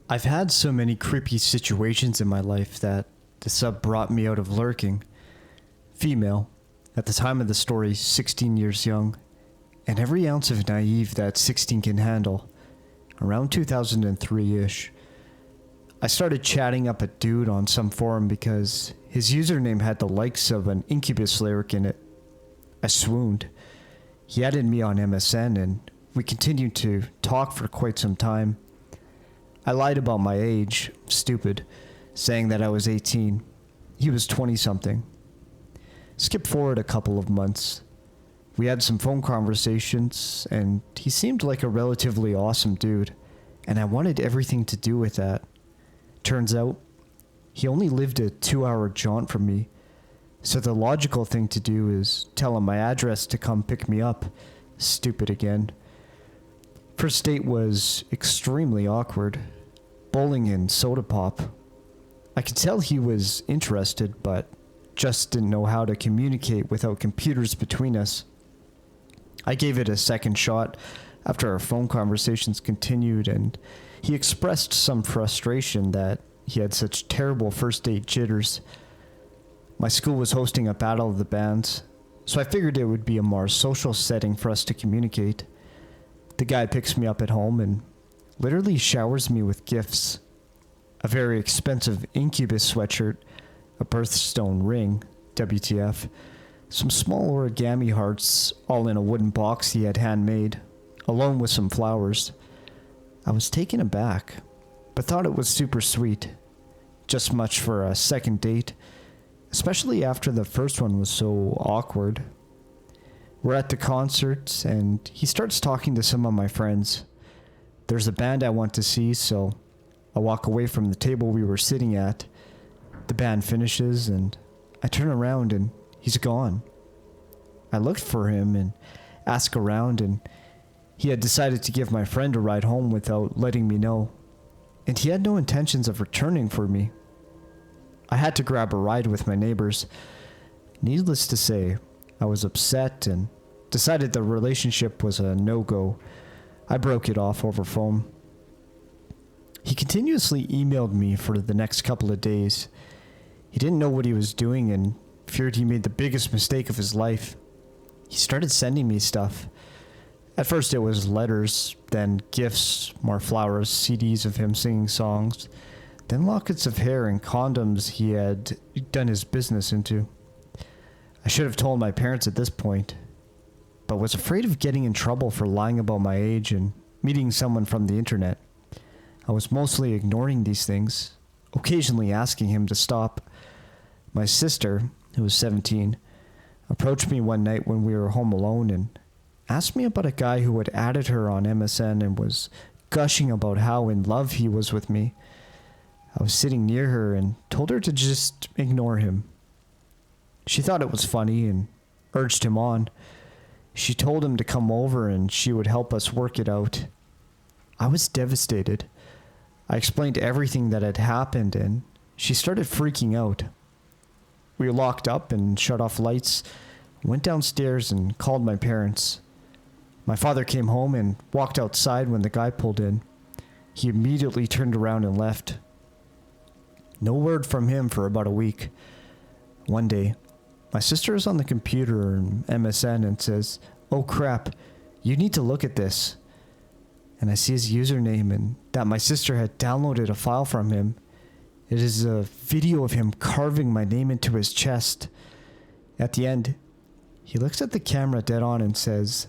I've had so many creepy situations in my life that the sub brought me out of lurking. Female, at the time of the story, 16 years young, and every ounce of naive that 16 can handle. Around 2003-ish. I started chatting up a dude on some forum because his username had the likes of an Incubus lyric in it. I swooned. He added me on MSN and we continued to talk for quite some time. I lied about my age, stupid, saying that I was 18. He was 20-something. Skip forward a couple of months. We had some phone conversations, and he seemed like a relatively awesome dude, and I wanted everything to do with that. Turns out, he only lived a 2-hour jaunt from me, so the logical thing to do is tell him my address to come pick me up. Stupid again. First date was extremely awkward. Bowling and soda pop. I could tell he was interested, but just didn't know how to communicate without computers between us. I gave it a second shot after our phone conversations continued, and he expressed some frustration that he had such terrible first date jitters. My school was hosting a battle of the bands, so I figured it would be a more social setting for us to communicate. The guy picks me up at home and literally showers me with gifts. A very expensive Incubus sweatshirt, a birthstone ring, WTF, some small origami hearts, all in a wooden box he had handmade, along with some flowers. I was taken aback, but thought it was super sweet. Just much for a second date, especially after the first one was so awkward. We're at the concert, and he starts talking to some of my friends. There's a band I want to see, so I walk away from the table we were sitting at. The band finishes, and I turn around, and he's gone. I looked for him and asked around, and he had decided to give my friend a ride home without letting me know. And he had no intentions of returning for me. I had to grab a ride with my neighbors. Needless to say, I was upset and decided the relationship was a no-go. I broke it off over phone. He continuously emailed me for the next couple of days. He didn't know what he was doing and feared he made the biggest mistake of his life. He started sending me stuff. At first it was letters, then gifts, more flowers, CDs of him singing songs, then lockets of hair and condoms he had done his business into. I should have told my parents at this point, but was afraid of getting in trouble for lying about my age and meeting someone from the internet. I was mostly ignoring these things, occasionally asking him to stop. My sister, who was 17, approached me one night when we were home alone and asked me about a guy who had added her on MSN and was gushing about how in love he was with me. I was sitting near her and told her to just ignore him. She thought it was funny and urged him on. She told him to come over and she would help us work it out. I was devastated. I explained everything that had happened and she started freaking out. We locked up and shut off lights, went downstairs and called my parents. My father came home and walked outside when the guy pulled in. He immediately turned around and left. No word from him for about a week. One day, my sister is on the computer and MSN and says, "Oh crap, you need to look at this." And I see his username and that my sister had downloaded a file from him. It is a video of him carving my name into his chest. At the end, he looks at the camera dead on and says,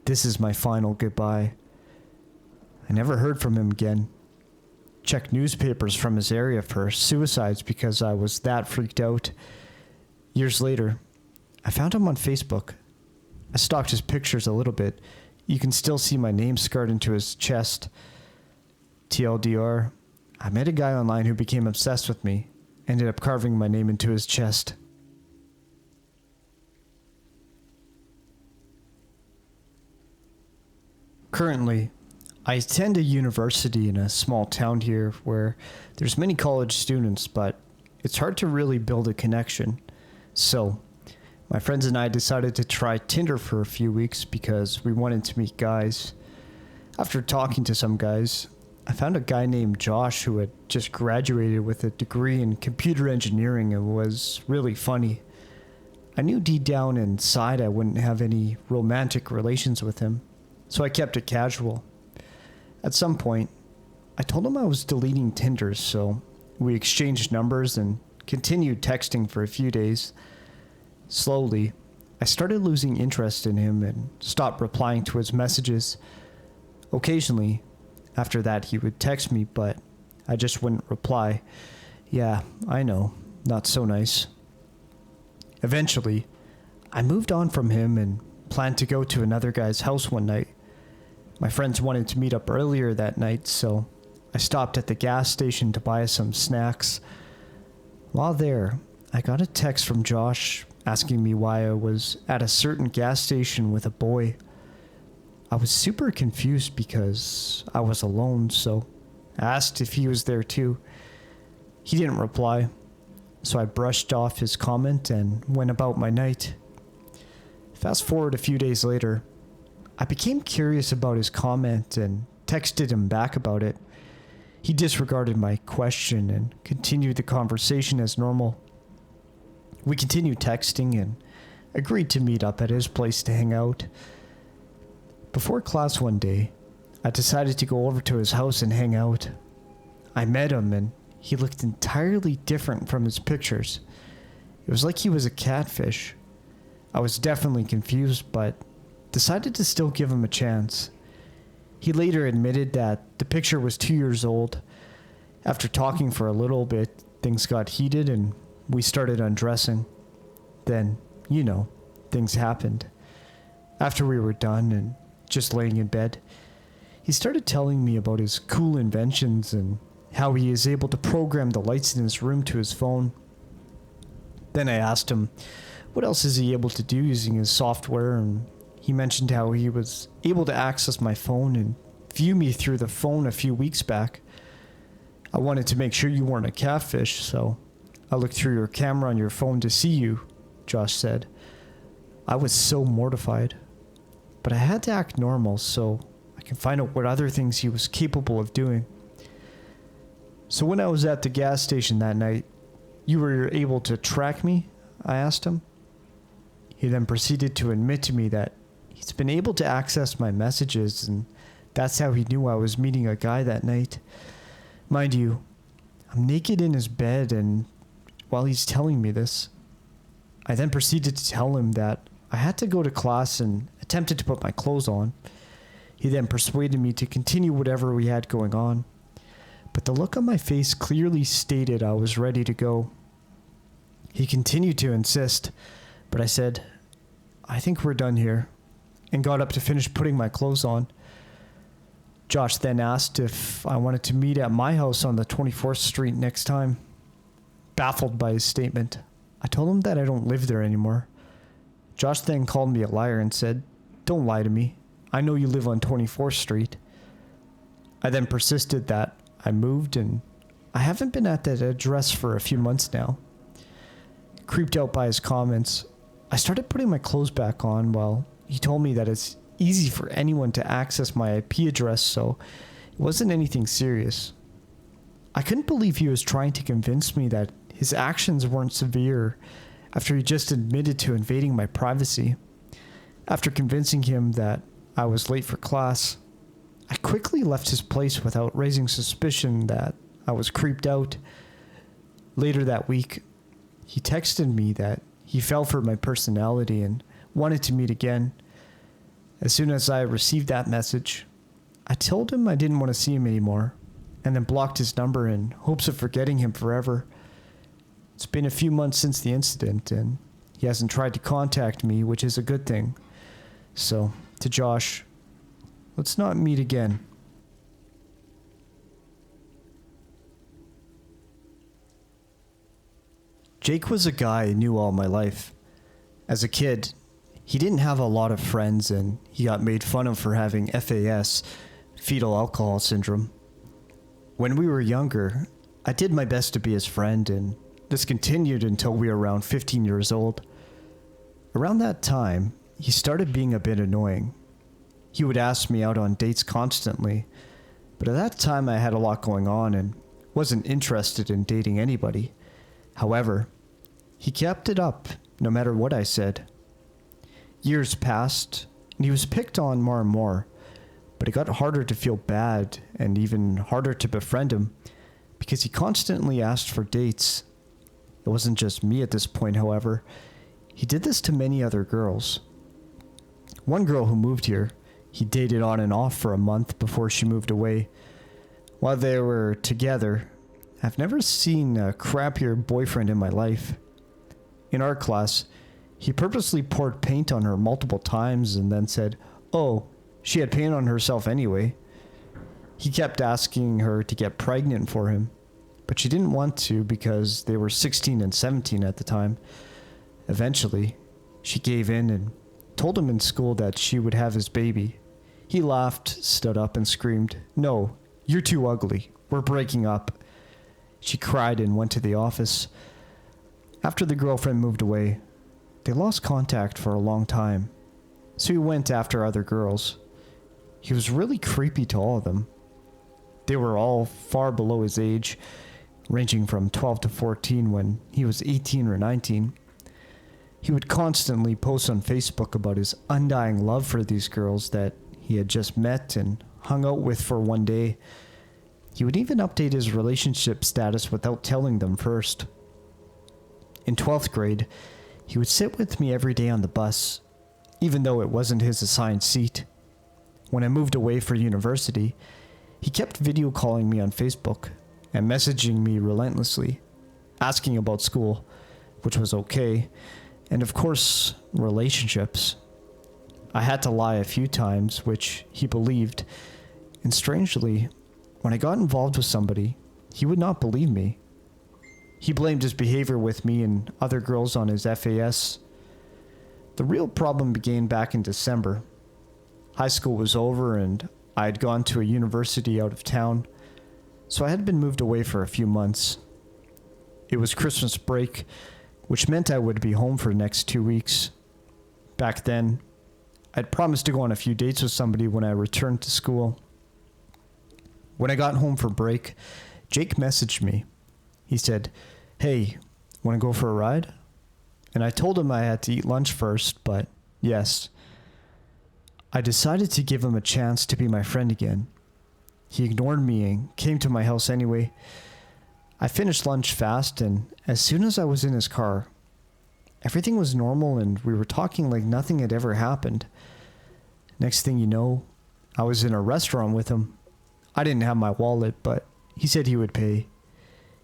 "This is my final goodbye." I never heard from him again. Checked newspapers from his area for suicides because I was that freaked out. Years later, I found him on Facebook. I stalked his pictures a little bit. You can still see my name scarred into his chest. TLDR, I met a guy online who became obsessed with me, ended up carving my name into his chest. Currently, I attend a university in a small town here where there's many college students, but it's hard to really build a connection. So, my friends and I decided to try Tinder for a few weeks because we wanted to meet guys. After talking to some guys, I found a guy named Josh who had just graduated with a degree in computer engineering and was really funny. I knew deep down inside I wouldn't have any romantic relations with him, so I kept it casual. At some point, I told him I was deleting Tinder, so we exchanged numbers and continued texting for a few days. Slowly, I started losing interest in him and stopped replying to his messages. Occasionally, after that, he would text me, but I just wouldn't reply. Yeah, I know, not so nice. Eventually, I moved on from him and planned to go to another guy's house one night. My friends wanted to meet up earlier that night, so I stopped at the gas station to buy some snacks. While there, I got a text from Josh asking me why I was at a certain gas station with a boy. I was super confused because I was alone, so I asked if he was there too. He didn't reply, so I brushed off his comment and went about my night. Fast forward a few days later, I became curious about his comment and texted him back about it. He disregarded my question and continued the conversation as normal. We continued texting and agreed to meet up at his place to hang out. Before class one day, I decided to go over to his house and hang out. I met him and he looked entirely different from his pictures. It was like he was a catfish. I was definitely confused, but decided to still give him a chance. He later admitted that the picture was 2 years old. After talking for a little bit, things got heated and we started undressing. Then, things happened. After we were done and just laying in bed, he started telling me about his cool inventions and how he is able to program the lights in his room to his phone. Then I asked him, what else is he able to do using his software, and he mentioned how he was able to access my phone and view me through the phone a few weeks back. I wanted to make sure you weren't a catfish, so I looked through your camera on your phone to see you, Josh said. I was so mortified, but I had to act normal so I can find out what other things he was capable of doing. So when I was at the gas station that night, you were able to track me? I asked him. He then proceeded to admit to me that he's been able to access my messages, and that's how he knew I was meeting a guy that night. Mind you, I'm naked in his bed, and while he's telling me this, I then proceeded to tell him that I had to go to class and attempted to put my clothes on. He then persuaded me to continue whatever we had going on, but the look on my face clearly stated I was ready to go. He continued to insist, but I said, I think we're done here, and got up to finish putting my clothes on. Josh then asked if I wanted to meet at my house on the 24th Street next time. Baffled by his statement, I told him that I don't live there anymore. Josh then called me a liar and said, don't lie to me. I know you live on 24th Street. I then persisted that I moved and I haven't been at that address for a few months now. Creeped out by his comments, I started putting my clothes back on while he told me that it's easy for anyone to access my IP address, so it wasn't anything serious. I couldn't believe he was trying to convince me that his actions weren't severe after he just admitted to invading my privacy. After convincing him that I was late for class, I quickly left his place without raising suspicion that I was creeped out. Later that week, he texted me that he fell for my personality and wanted to meet again. As soon as I received that message, I told him I didn't want to see him anymore, and then blocked his number in hopes of forgetting him forever. It's been a few months since the incident, and he hasn't tried to contact me, which is a good thing. So, to Josh, let's not meet again. Jake was a guy I knew all my life. As a kid, he didn't have a lot of friends, and he got made fun of for having FAS, fetal alcohol syndrome. When we were younger, I did my best to be his friend, and this continued until we were around 15 years old. Around that time, he started being a bit annoying. He would ask me out on dates constantly, But at that time, I had a lot going on and wasn't interested in dating anybody. However, he kept it up no matter what I said. Years passed, and he was picked on more and more, but it got harder to feel bad and even harder to befriend him because he constantly asked for dates. It wasn't just me at this point, however. He did this to many other girls. One girl who moved here, he dated on and off for a month before she moved away. While they were together, I've never seen a crappier boyfriend in my life. In art class, he purposely poured paint on her multiple times and then said, "Oh, she had paint on herself anyway." He kept asking her to get pregnant for him, but she didn't want to because they were 16 and 17 at the time. Eventually, she gave in and told him in school that she would have his baby. He laughed, stood up, and screamed, "No, you're too ugly. We're breaking up." She cried and went to the office. After the girlfriend moved away, they lost contact for a long time, so he went after other girls. He was really creepy to all of them. They were all far below his age, ranging from 12 to 14 when he was 18 or 19. He would constantly post on Facebook about his undying love for these girls that he had just met and hung out with for one day. He would even update his relationship status without telling them first. In 12th grade, he would sit with me every day on the bus, even though it wasn't his assigned seat. When I moved away for university, he kept video calling me on Facebook and messaging me relentlessly, asking about school, which was okay, and of course, relationships. I had to lie a few times, which he believed, and strangely, when I got involved with somebody, he would not believe me. He blamed his behavior with me and other girls on his FAS. The real problem began back in December. High school was over and I had gone to a university out of town, so I had been moved away for a few months. It was Christmas break, which meant I would be home for the next 2 weeks. Back then, I'd promised to go on a few dates with somebody when I returned to school. When I got home for break, Jake messaged me. He said, "Hey, want to go for a ride?" And I told him I had to eat lunch first, but yes. I decided to give him a chance to be my friend again. He ignored me and came to my house anyway. I finished lunch fast, and as soon as I was in his car, everything was normal and we were talking like nothing had ever happened. Next thing you know, I was in a restaurant with him. I didn't have my wallet, but he said he would pay.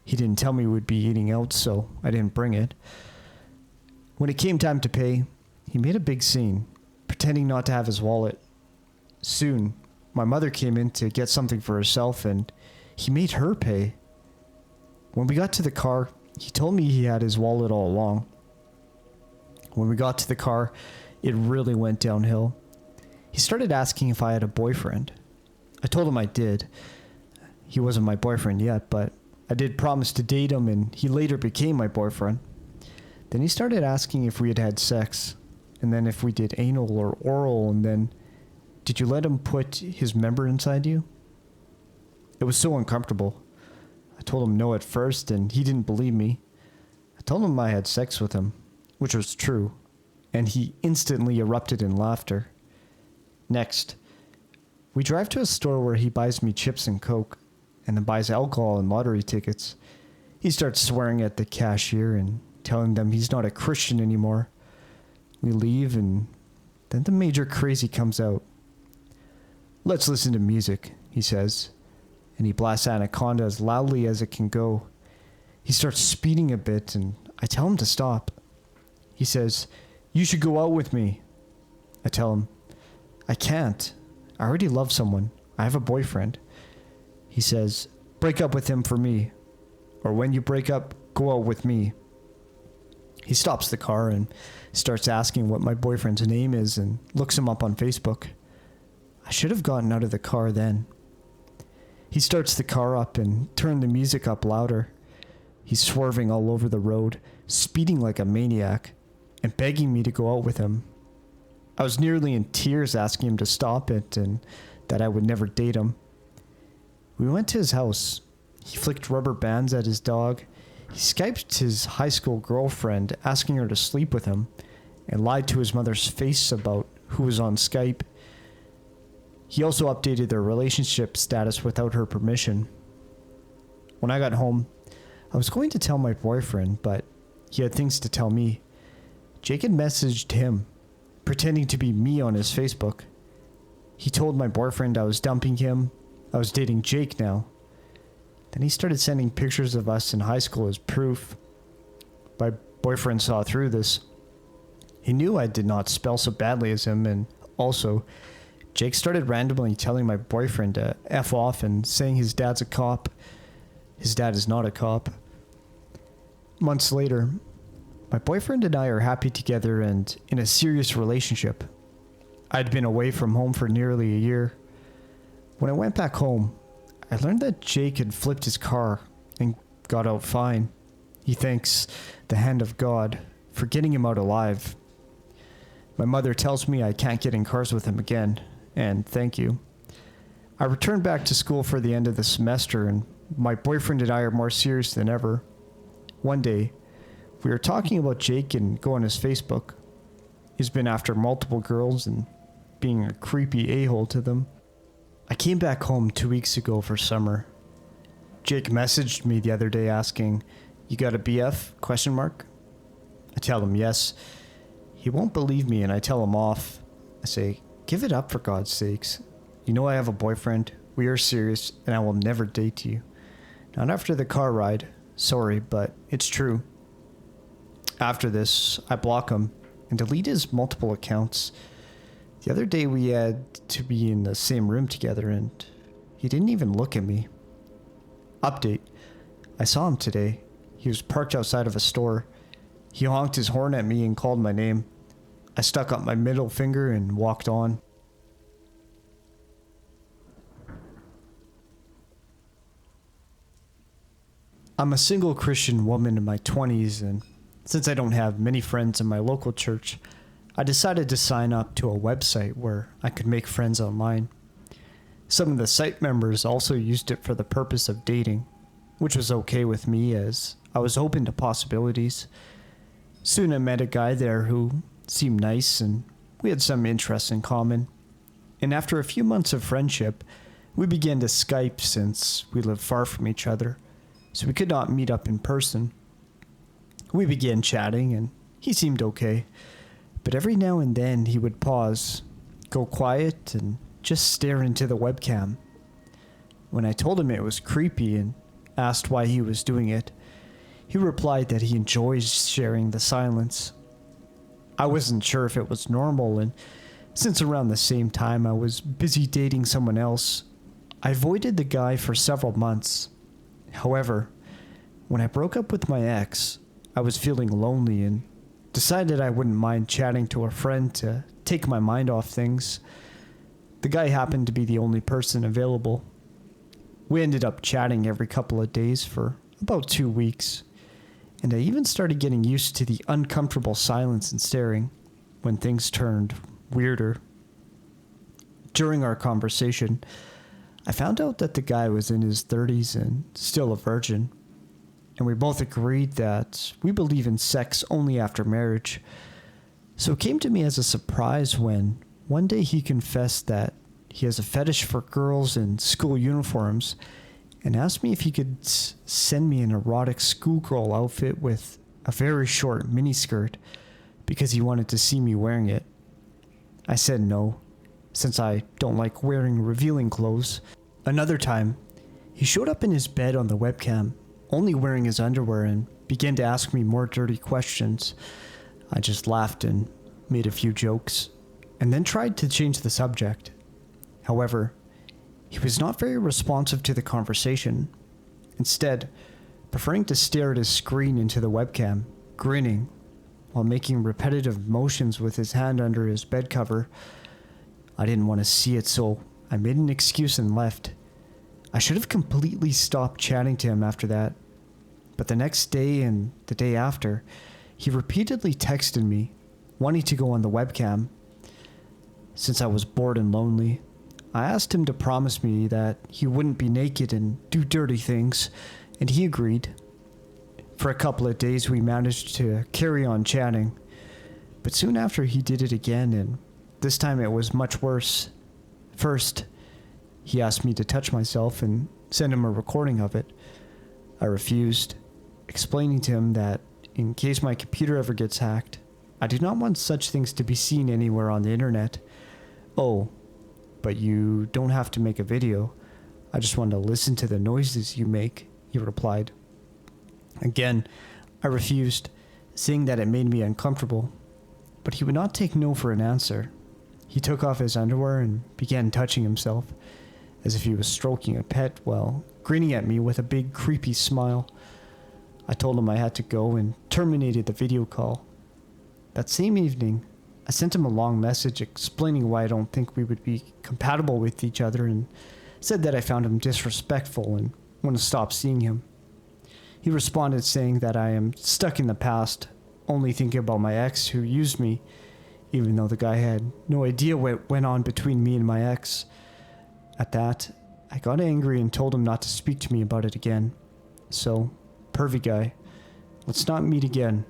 He didn't tell me we would be eating out, so I didn't bring it. When it came time to pay, he made a big scene, pretending not to have his wallet. Soon, my mother came in to get something for herself, and he made her pay. When we got to the car, he told me he had his wallet all along. When we got to the car, it really went downhill. He started asking if I had a boyfriend. I told him I did. He wasn't my boyfriend yet, but I did promise to date him, and he later became my boyfriend. Then he started asking if we had had sex, and then if we did anal or oral, and then, "Did you let him put his member inside you?" It was so uncomfortable. I told him no at first, and he didn't believe me. I told him I had sex with him, which was true, and he instantly erupted in laughter. Next, we drive to a store where he buys me chips and Coke, and then buys alcohol and lottery tickets. He starts swearing at the cashier and telling them he's not a Christian anymore. We leave, and then the major crazy comes out. "Let's listen to music," he says, and he blasts Anaconda as loudly as it can go. He starts speeding a bit, and I tell him to stop. He says, "You should go out with me." I tell him, "I can't. I already love someone. I have a boyfriend." He says, "Break up with him for me. Or when you break up, go out with me." He stops the car and starts asking what my boyfriend's name is and looks him up on Facebook. I should have gotten out of the car then. He starts the car up and turned the music up louder. He's swerving all over the road, speeding like a maniac, and begging me to go out with him. I was nearly in tears asking him to stop it and that I would never date him. We went to his house. He flicked rubber bands at his dog. He Skyped his high school girlfriend, asking her to sleep with him, and lied to his mother's face about who was on Skype. He also updated their relationship status without her permission. When I got home, I was going to tell my boyfriend, but he had things to tell me. Jake had messaged him, pretending to be me on his Facebook. He told my boyfriend I was dumping him. I was dating Jake now. Then he started sending pictures of us in high school as proof. My boyfriend saw through this. He knew I did not spell so badly as him, and also, Jake started randomly telling my boyfriend to F off and saying his dad's a cop. His dad is not a cop. Months later, my boyfriend and I are happy together and in a serious relationship. I'd been away from home for nearly a year. When I went back home, I learned that Jake had flipped his car and got out fine. He thanks the hand of God for getting him out alive. My mother tells me I can't get in cars with him again, and thank you. I returned back to school for the end of the semester, and my boyfriend and I are more serious than ever. One day, we were talking about Jake and go on his Facebook. He's been after multiple girls and being a creepy a-hole to them. I came back home 2 weeks ago for summer. Jake messaged me the other day asking, "You got a BF?" I tell him yes. He won't believe me and I tell him off. I say, "Give it up for God's sakes. You know I have a boyfriend. We are serious and I will never date you." Not after the car ride. Sorry, but it's true. After this, I block him and delete his multiple accounts. The other day we had to be in the same room together and he didn't even look at me. Update. I saw him today. He was parked outside of a store. He honked his horn at me and called my name. I stuck up my middle finger and walked on. I'm a single Christian woman in my 20s, and since I don't have many friends in my local church, I decided to sign up to a website where I could make friends online. Some of the site members also used it for the purpose of dating, which was okay with me as I was open to possibilities. Soon I met a guy there who seemed nice and we had some interests in common. And after a few months of friendship, we began to Skype since we lived far from each other, so we could not meet up in person. We began chatting and he seemed okay, but every now and then he would pause, go quiet, and just stare into the webcam. When I told him it was creepy and asked why he was doing it, he replied that he enjoys sharing the silence. I wasn't sure if it was normal, and since around the same time I was busy dating someone else, I avoided the guy for several months. However, when I broke up with my ex, I was feeling lonely and decided I wouldn't mind chatting to a friend to take my mind off things. The guy happened to be the only person available. We ended up chatting every couple of days for about 2 weeks, and I even started getting used to the uncomfortable silence and staring when things turned weirder. During our conversation, I found out that the guy was in his 30s and still a virgin, and we both agreed that we believe in sex only after marriage. So it came to me as a surprise when one day he confessed that he has a fetish for girls in school uniforms and asked me if he could send me an erotic schoolgirl outfit with a very short miniskirt because he wanted to see me wearing it. I said no, since I don't like wearing revealing clothes. Another time, he showed up in his bed on the webcam, only wearing his underwear, and began to ask me more dirty questions. I just laughed and made a few jokes, and then tried to change the subject. However, he was not very responsive to the conversation, instead preferring to stare at his screen into the webcam, grinning, while making repetitive motions with his hand under his bed cover. I didn't want to see it, so I made an excuse and left. I should have completely stopped chatting to him after that, but the next day and the day after, he repeatedly texted me, wanting to go on the webcam. Since I was bored and lonely, I asked him to promise me that he wouldn't be naked and do dirty things, and he agreed. For a couple of days we managed to carry on chatting, but soon after he did it again, and this time it was much worse. First, he asked me to touch myself and send him a recording of it. I refused, explaining to him that in case my computer ever gets hacked, I do not want such things to be seen anywhere on the internet. Oh, but you don't have to make a video. I just want to listen to the noises you make, he replied. Again, I refused, saying that it made me uncomfortable, but he would not take no for an answer. He took off his underwear and began touching himself, as if he was stroking a pet while grinning at me with a big creepy smile. I told him I had to go and terminated the video call. That same evening, I sent him a long message explaining why I don't think we would be compatible with each other and said that I found him disrespectful and want to stop seeing him. He responded saying that I am stuck in the past, only thinking about my ex who used me, even though the guy had no idea what went on between me and my ex. At that, I got angry and told him not to speak to me about it again. So, pervy guy, let's not meet again.